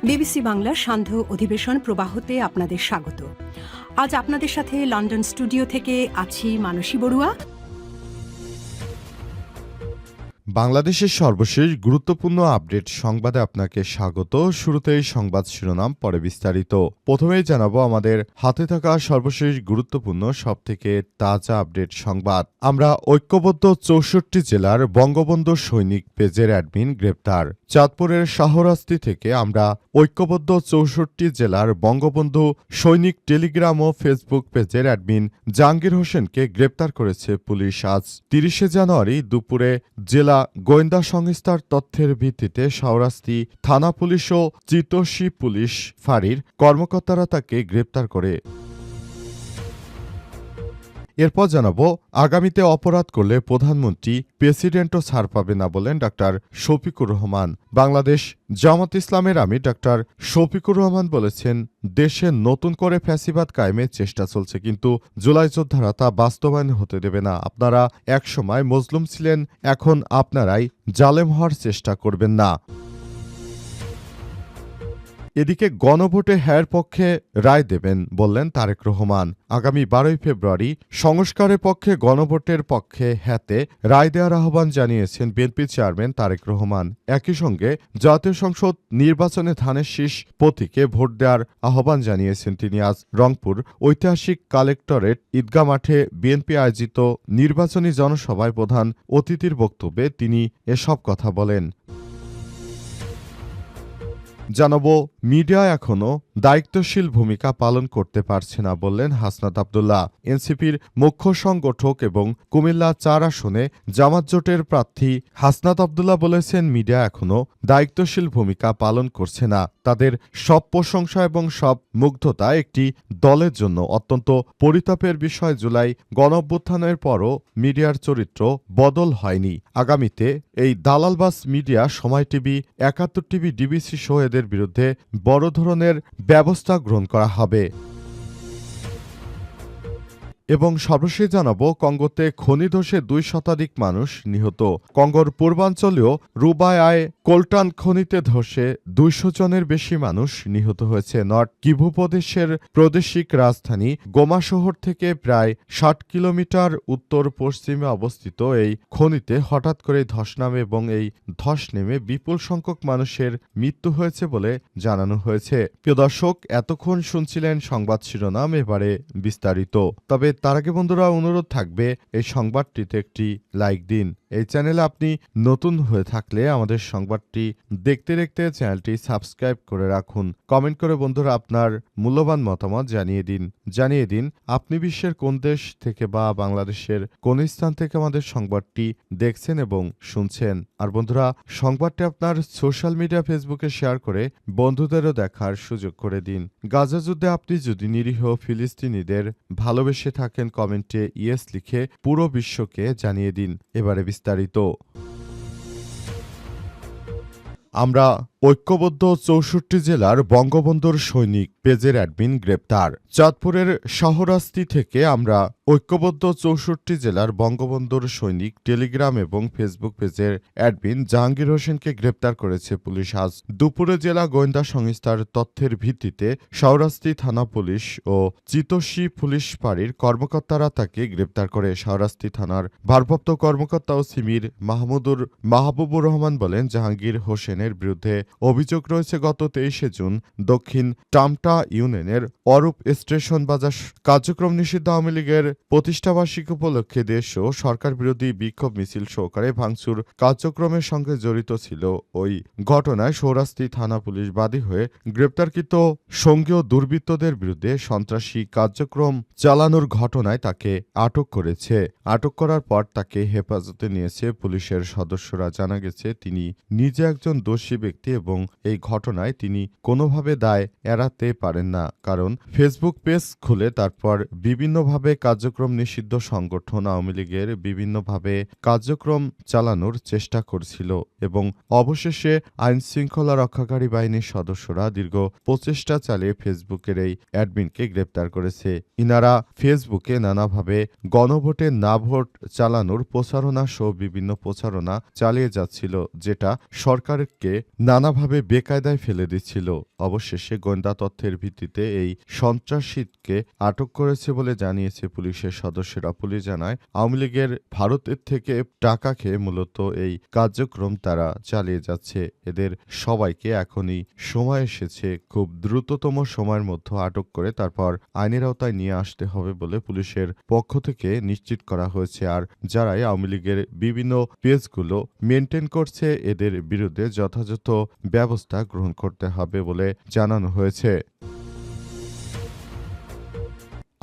BBC বাংলার সান্ধ্য অধিবেশন প্রবাহতে আপনাদের স্বাগত। আজ আপনাদের সাথে লন্ডন স্টুডিও থেকে আছি মানসী বড়ুয়া। বাংলাদেশের সর্বশেষ গুরুত্বপূর্ণ আপডেট সংবাদে আপনাকে স্বাগত। শুরুতেই সংবাদ শিরোনাম, পরে বিস্তারিত। প্রথমেই জানাবো আমাদের হাতে থাকা সর্বশেষ গুরুত্বপূর্ণ সবথেকে তাজা আপডেট সংবাদ। আমরা ঐক্যবদ্ধ 64 জেলার বঙ্গবন্ধু সৈনিক পেজের অ্যাডমিন গ্রেপ্তার। চাঁদপুরের শাহরাস্তি থেকে আমরা ঐক্যবদ্ধ 64 জেলার বঙ্গবন্ধু সৈনিক টেলিগ্রাম ও ফেসবুক পেজের অ্যাডমিন জাহাঙ্গীর হোসেনকে গ্রেপ্তার করেছে পুলিশ। আজ 30 জানুয়ারি দুপুরে জেলা গোয়েন্দা সংস্থার তথ্যের ভিত্তিতে শাহরাস্তি থানা পুলিশ ও চিতোষী পুলিশ ফাঁড়ির কর্মকর্তারা তাকে গ্রেপ্তার করে। এরপর জানাবো, আগামীতে অপরাধ করলে প্রধানমন্ত্রী প্রেসিডেন্টও ছাড় পাবে না বলেন ডাক্তার শফিকুর রহমান। বাংলাদেশ জামাত ইসলামের আমির ডাক্তার শফিকুর রহমান বলেছেন, দেশে নতুন করে ফ্যাসিবাদ কায়েমের চেষ্টা চলছে, কিন্তু জুলাই যোদ্ধারা তা বাস্তবায়ন হতে দেবে না। আপনারা একসময় মজলুম ছিলেন, এখন আপনারাই জালেম হওয়ার চেষ্টা করবেন না। এদিকে গণভোটে হ্যার পক্ষে রায় দেবেন বললেন তারেক রহমান। আগামী 12 ফেব্রুয়ারি সংস্কারের পক্ষে গণভোটের পক্ষে হ্যাতে রায় দেওয়ার আহ্বান জানিয়েছেন বিএনপি চেয়ারম্যান তারেক রহমান। একই সঙ্গে জাতীয় সংসদ নির্বাচনে ধানের শীষ প্রতীকে ভোট দেওয়ার আহ্বান জানিয়েছেন তিনি। আজ রংপুর ঐতিহাসিক কালেক্টরেট ঈদগাহ মাঠে বিএনপি আয়োজিত নির্বাচনী জনসভায় প্রধান অতিথির বক্তব্যে তিনি এসব কথা বলেন। জানাবো, মিডিয়া এখনও দায়িত্বশীল ভূমিকা পালন করতে পারছে না বললেন হাসনাত আব্দুল্লাহ। এনসিপির মুখ্য সংগঠক এবং কুমিল্লা 4 আসনে জামাত জোটের প্রার্থী হাসনাত আব্দুল্লাহ বলেছেন, মিডিয়া এখনও দায়িত্বশীল ভূমিকা পালন করছে না। তাদের সব প্রশংসা এবং সব মুগ্ধতা একটি দলের জন্য অত্যন্ত পরিতাপের বিষয়। জুলাই গণঅভ্যুত্থানের পরও মিডিয়ার চরিত্র বদল হয়নি। আগামীতে এই দালালবাজ মিডিয়া সময় টিভি, 71 টিভি, ডিবিসি সহ এদের বিরুদ্ধে বড় ধরনের ব্যবস্থা গ্রহণ করা হবে। এবং সর্বশেষ জানাবো, কঙ্গোতে খনিধসে 2 শতাধিক মানুষ নিহত। কঙ্গোর পূর্বাঞ্চলীয় রুবায়ায় কোলটান খনিতে ধসে 200 জনের বেশি মানুষ নিহত হয়েছে। নর্থ কিভু প্রদেশের প্রাদেশিক রাজধানী গোমা শহর থেকে প্রায় 60 কিলোমিটার উত্তর পশ্চিমে অবস্থিত এই খনিতে হঠাৎ করে ধস নামে এবং এই ধস নেমে বিপুল সংখ্যক মানুষের মৃত্যু হয়েছে বলে জানানো হয়েছে। প্রিয় দর্শক, এতক্ষণ শুনছিলেন সংবাদ শিরোনাম, এবারে বিস্তারিত। তবে তার আগে বন্ধুরা, অনুরোধ থাকবে এই সংবাদটিতে একটি লাইক দিন। এই চ্যানেলে আপনি নতুন হয়ে থাকলে আমাদের সংবাদটি দেখতে দেখতে চ্যানেলটি সাবস্ক্রাইব করে রাখুন। কমেন্ট করে বন্ধুরা আপনার মূল্যবান মতামত জানিয়ে দিন আপনি বিশ্বের কোন দেশ থেকে বা বাংলাদেশের কোন স্থান থেকে আমাদের সংবাদটি দেখছেন এবং শুনছেন। আর বন্ধুরা, সংবাদটি আপনার সোশ্যাল মিডিয়া ফেসবুকে শেয়ার করে বন্ধুদেরও দেখার সুযোগ করে দিন। গাজা যুদ্ধে আপনি যদি নিরীহ ফিলিস্তিনিদের ভালোবেসে থাকেন, কমেন্টে ইয়েস লিখে পুরো বিশ্বকে জানিয়ে দিন। এবারে বিস্তারিত। আমরা ঐক্যবদ্ধ 64 জেলার বঙ্গবন্ধুর সৈনিক পেজের অ্যাডমিন গ্রেপ্তার। চাঁদপুরের শাহরাস্তি থেকে আমরা ঐক্যবদ্ধ 64 জেলার বঙ্গবন্ধুর সৈনিক টেলিগ্রাম এবং ফেসবুক পেজের অ্যাডমিন জাহাঙ্গীর হোসেনকে গ্রেপ্তার করেছে পুলিশ। আজ দুপুরে জেলা গোয়েন্দা সংস্থার তথ্যের ভিত্তিতে শাহরাস্তি থানা পুলিশ ও চিতোষী পুলিশ ফাঁড়ির কর্মকর্তারা তাকে গ্রেপ্তার করে। শাহরাস্তি থানার ভারপ্রাপ্ত কর্মকর্তা ও সিমির মাহবুবুর রহমান বলেন, জাহাঙ্গীর হোসেনের বিরুদ্ধে অভিযোগ রয়েছে গত 23 জুন দক্ষিণ টামটা ইউনিয়নের অরূপ স্টেশন বাজার কার্যক্রম নিষিদ্ধ আওয়ামী লীগের প্রতিষ্ঠাবার্ষিকী উপলক্ষে দেশ ও সরকার বিরোধী বিক্ষোভ মিছিল সহকারে ভাঙচুর কার্যক্রমের সঙ্গে জড়িত ছিল। ওই ঘটনায় শাহরাস্তি থানা পুলিশ বাদী হয়ে গ্রেপ্তারকৃত সঙ্গীয় দুর্বৃত্তদের বিরুদ্ধে সন্ত্রাসী কার্যক্রম চালানোর ঘটনায় তাকে আটক করেছে। আটক করার পর তাকে হেফাজতে নিয়েছে পুলিশের সদস্যরা। জানা গেছে, তিনি নিজে একজন দোষী ব্যক্তি এবং এই ঘটনায় তিনি কোনোভাবে দায় এড়াতে পারেন না, কারণ ফেসবুক পেজ খুলে তারপর বিভিন্নভাবে কার্যক্রম নিষিদ্ধ সংগঠন আওয়ামী লীগের বিভিন্নভাবে কার্যক্রম চালানোর চেষ্টা করছিল এবং অবশেষে আইন শৃঙ্খলা রক্ষাকারী বাহিনীর সদস্যরা দীর্ঘ প্রচেষ্টা চালিয়ে ফেসবুকের এই অ্যাডমিনকে গ্রেপ্তার করেছে। ইনারা ফেসবুকে নানাভাবে গণভোটে না ভোট চালানোর প্রচারণা সহ বিভিন্ন প্রচারণা চালিয়ে যাচ্ছিল, যেটা সরকারকে নানা নানাভাবে বেকায়দায় ফেলে দিচ্ছিল। অবশেষে গোয়েন্দা তথ্যের ভিত্তিতে এই সন্ত্রাসীকে আটক করেছে বলে জানিয়েছে পুলিশের সদস্যরা। পুলিশ জানায়, আওয়ামী লীগের ভারতের থেকে টাকা খেয়ে মূলত এই কার্যক্রম তারা চালিয়ে যাচ্ছে। এদের সবাইকে এখনই সময় এসেছে খুব দ্রুততম সময়ের মধ্যে আটক করে তারপর আইনের আওতায় নিয়ে আসতে হবে বলে পুলিশের পক্ষ থেকে নিশ্চিত করা হয়েছে। আর যারাই আওয়ামী লীগের বিভিন্ন পেজগুলো মেনটেন করছে এদের বিরুদ্ধে যথাযথ ব্যবস্থা গ্রহণ করতে হবে বলে জানানো হয়েছে।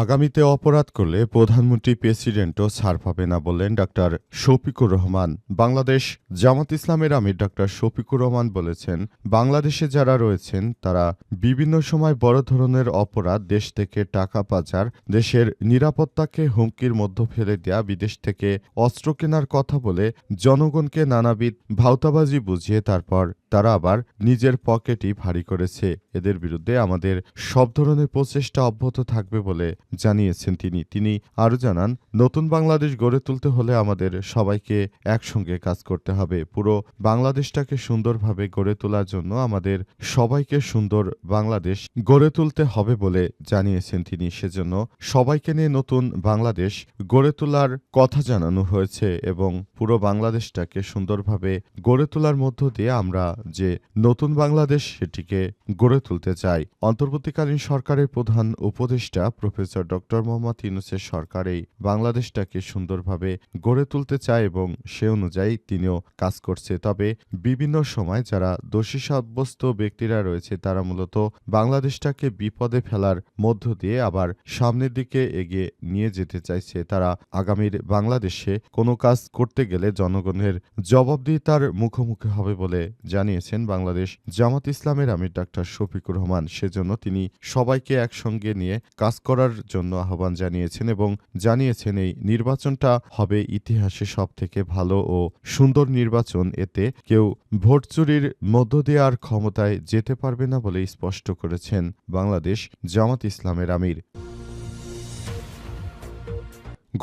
আগামীতে অপরাধ করলে প্রধানমন্ত্রী প্রেসিডেন্টও ছাড় পাবে না বললেন ডাক্তার শফিকুর রহমান। বাংলাদেশ জামাত ইসলামের আমির ডাক্তার শফিকুর রহমান বলেছেন, বাংলাদেশে যারা রয়েছেন তারা বিভিন্ন সময় বড় ধরনের অপরাধ, দেশ থেকে টাকা পাচার, দেশের নিরাপত্তাকে হুমকির মধ্যে ফেলে দেয়া, বিদেশ থেকে অস্ত্র কেনার কথা বলে জনগণকে নানাবিধ ভাওতাবাজি বুঝিয়ে তারপর তারা আবার নিজের পকেটই ভারী করেছে। এদের বিরুদ্ধে আমাদের সব ধরনের প্রচেষ্টা অব্যাহত থাকবে বলে জানিয়েছেন তিনি আরও জানান, নতুন বাংলাদেশ গড়ে তুলতে হলে আমাদের সবাইকে একসঙ্গে কাজ করতে হবে। পুরো বাংলাদেশটাকে সুন্দরভাবে গড়ে তোলার জন্য আমাদের সবাইকে সুন্দর বাংলাদেশ গড়ে তুলতে হবে বলে জানিয়েছেন তিনি। সেজন্য সবাইকে নিয়ে নতুন বাংলাদেশ গড়ে তোলার কথা জানানো হয়েছে এবং পুরো বাংলাদেশটাকে সুন্দরভাবে গড়ে তোলার মধ্য দিয়ে আমরা যে নতুন বাংলাদেশ সেটিকে গড়ে তুলতে চাই। অন্তর্বর্তীকালীন সরকারের প্রধান উপদেষ্টা প্রফেসর ডক্টর মোহাম্মদ ইউনূসের সরকার এই বাংলাদেশটাকে সুন্দরভাবে গড়ে তুলতে চায় এবং সে অনুযায়ী তিনিও কাজ করছে। তবে বিভিন্ন সময় যারা দোষী সাব্যস্ত ব্যক্তিরা রয়েছে তারা মূলত বাংলাদেশটাকে বিপদে ফেলার মধ্য দিয়ে আবার সামনের দিকে এগিয়ে নিয়ে যেতে চাইছে। তারা আগামীর বাংলাদেশে কোনো কাজ করতে গেলে জনগণের জবাবদিহিতার মুখোমুখি হবে বলে জানিয়েছেন বাংলাদেশ জামাত ইসলামের আমির ডাক্তার শফিকুর রহমান। সেজন্য তিনি সবাইকে একসঙ্গে নিয়ে কাজ করার জন্য আহ্বান জানিয়েছেন এবং জানিয়েছেন এই নির্বাচনটা হবে ইতিহাসে সবথেকে ভালো ও সুন্দর নির্বাচন। এতে কেউ ভোট চুরির মধ্য দিয়ে আর ক্ষমতায় যেতে পারবে না বলে স্পষ্ট করেছেন বাংলাদেশ জামাত ইসলামের আমির।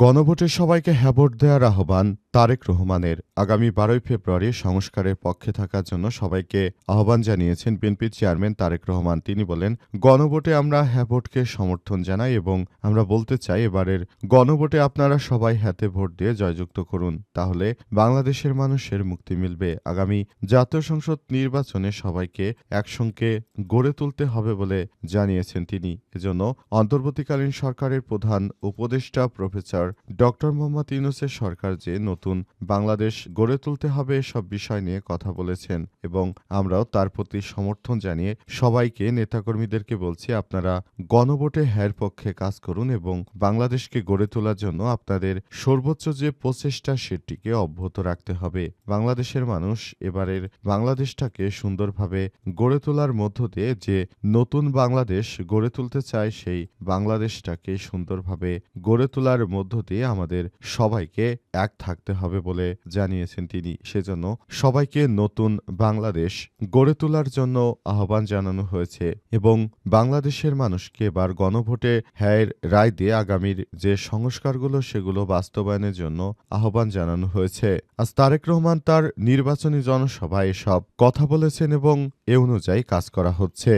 গণভোটে সবাইকে হ্যাঁ ভোট দেওয়ার আহ্বান তারেক রহমানের। আগামী 12 ফেব্রুয়ারি সংস্কারের পক্ষে থাকার জন্য সবাইকে আহ্বান জানিয়েছেন বিএনপির চেয়ারম্যান তারেক রহমান। তিনি বলেন, গণভোটে আমরা হ্যাঁ ভোটকে সমর্থন জানাই এবং আমরা বলতে চাই এবারের গণভোটে আপনারা সবাই হ্যাঁতে ভোট দিয়ে জয়যুক্ত করুন, তাহলে বাংলাদেশের মানুষের মুক্তি মিলবে। আগামী জাতীয় সংসদ নির্বাচনে সবাইকে একসঙ্গে গড়ে তুলতে হবে বলে জানিয়েছেন তিনি। এজন্য অন্তর্বর্তীকালীন সরকারের প্রধান উপদেষ্টা প্রফেসর ডক্টর মোহাম্মদ ইউনূসের সরকার যে নতুন বাংলাদেশ গড়ে তুলতে হবে এসব বিষয় নিয়ে কথা বলেছেন এবং আমরাও তার প্রতি সমর্থন জানিয়ে সবাইকে নেতাকর্মীদেরকে বলছি, আপনারা গণভোটে হ্যাঁর পক্ষে কাজ করুন এবং বাংলাদেশকে গড়ে তোলার জন্য আপনাদের সর্বোচ্চ যে প্রচেষ্টা সেটিকে অব্যাহত রাখতে হবে। বাংলাদেশের মানুষ এবারের বাংলাদেশটাকে সুন্দরভাবে গড়ে তোলার মধ্য দিয়ে যে নতুন বাংলাদেশ গড়ে তুলতে চায় সেই বাংলাদেশটাকে সুন্দরভাবে গড়ে তোলার মধ্য দিয়ে আমাদের সবাইকে এক থাকতে হবে বলে জানিয়েছেন তিনি। সেজন্য সবাইকে নতুন বাংলাদেশ গড়ে তোলার জন্য আহ্বান জানানো হয়েছে এবং বাংলাদেশের মানুষকে এবার গণভোটে হ্যাঁ রায় দিয়ে আগামীর যে সংস্কারগুলো সেগুলো বাস্তবায়নের জন্য আহ্বান জানানো হয়েছে। আজ তারেক রহমান তার নির্বাচনী জনসভায় এসব কথা বলেছেন এবং এ অনুযায়ী কাজ করা হচ্ছে।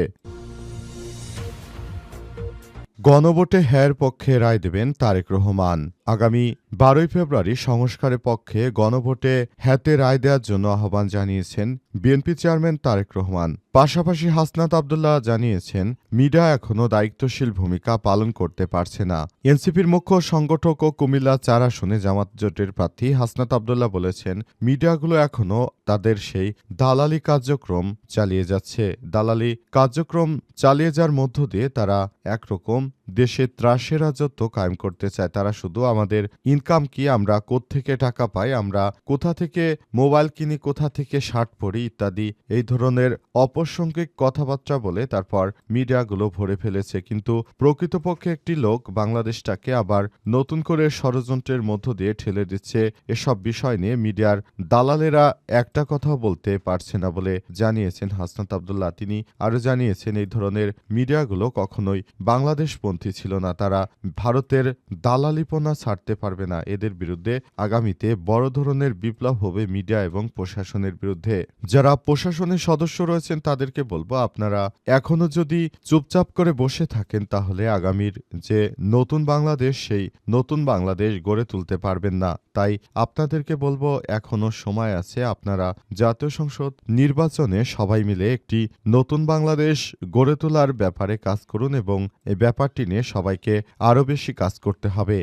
গণভোটে হ্যাঁর পক্ষে রায় দেবেন তারেক রহমান। আগামী 12 ফেব্রুয়ারি সংস্কারের পক্ষে গণভোটে হ্যাঁতে রায় দেওয়ার জন্য আহ্বান জানিয়েছেন বিএনপি চেয়ারম্যান তারেক রহমান। পাশাপাশি হাসনাত আব্দুল্লাহ জানিয়েছেন, মিডিয়া এখনও দায়িত্বশীল ভূমিকা পালন করতে পারছে না। এনসিপির মুখ্য সংগঠক ও কুমিল্লা 4 আসনে জামাত জোটের প্রার্থী হাসনাত আব্দুল্লাহ বলেছেন, মিডিয়াগুলো এখনও তাদের সেই দালালি কার্যক্রম চালিয়ে যাচ্ছে। দালালি কার্যক্রম চালিয়ে যাওয়ার মধ্য দিয়ে তারা একরকম দেশে ত্রাসের রাজত্ব কায়েম করতে চায়। তারা শুধু আমাদের ইনকাম কি, আমরা কোত্থেকে টাকা পাই, আমরা কোথা থেকে মোবাইল কিনি, কোথা থেকে শার্ট পরি ইত্যাদি এই ধরনের অপ্রাসঙ্গিক কথাবার্তা বলে তারপর মিডিয়াগুলো ভরে ফেলেছে। কিন্তু প্রকৃতপক্ষে একটি লোক বাংলাদেশটাকে আবার নতুন করে ষড়যন্ত্রের মধ্য দিয়ে ঠেলে দিচ্ছে। এসব বিষয় নিয়ে মিডিয়ার দালালেরা একটা কথাও বলতে পারছে না বলে জানিয়েছেন হাসনাত আব্দুল্লাহ। তিনি আরও জানিয়েছেন, এই ধরনের মিডিয়াগুলো কখনোই বাংলাদেশপন্থী ভারতপন্থী ছিল না, তারা ভারতের দালালিপনা ছাড়তে পারবে না। এদের বিরুদ্ধে আগামীতে বড় ধরনের বিপ্লব হবে মিডিয়া এবং প্রশাসনের বিরুদ্ধে। যারা প্রশাসনের সদস্য রয়েছেন তাদেরকে বলবো, আপনারা এখনো যদি চুপচাপ করে বসে থাকেন তাহলে আগামীর যে নতুন বাংলাদেশ, সেই নতুন বাংলাদেশ গড়ে তুলতে পারবেন না। তাই আপনাদেরকে বলবো, এখনো সময় আছে। আপনারা জাতীয় সংসদ নির্বাচনে সবাই মিলে একটি নতুন বাংলাদেশ গড়ে তোলার ব্যাপারে কাজ করুন এবং এই ব্যাপারটি নিয়ে সবাইকে আরও বেশি কাজ করতে হবে।